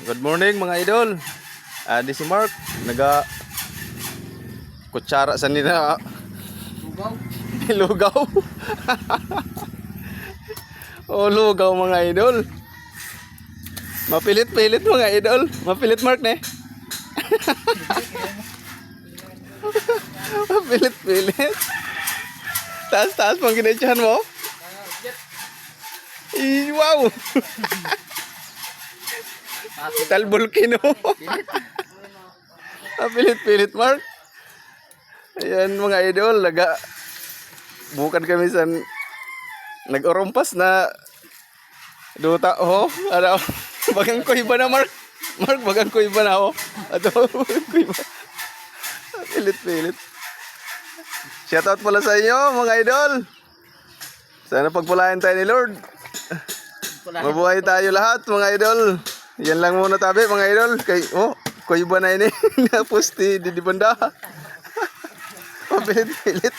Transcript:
Good morning mga idol. Di si Mark naga kutsara sa nila Lugaw. lugaw. Oh, lugaw mga idol. Mapilit-pilit mga idol. Mapilit Mark ne. Mapilit-pilit. Taas-taas pang ginetsahan mo. Wow. Tal volcano. Pilit-pilit Mark. Ayan mga idol, bukan kami sa nag-orompas na duta ano bagang ko iba na Mark. Mark bagang ko iba na ato ko iba. Pilit-pilit. Shoutout pala sa inyo mga idol. Sana pagpalain tayo ni Lord. Mabuhay tayo lahat mga idol. Yan lang muna tabi mga idol. Kuy ba na ini na pusti di banda. Pilit-pilit.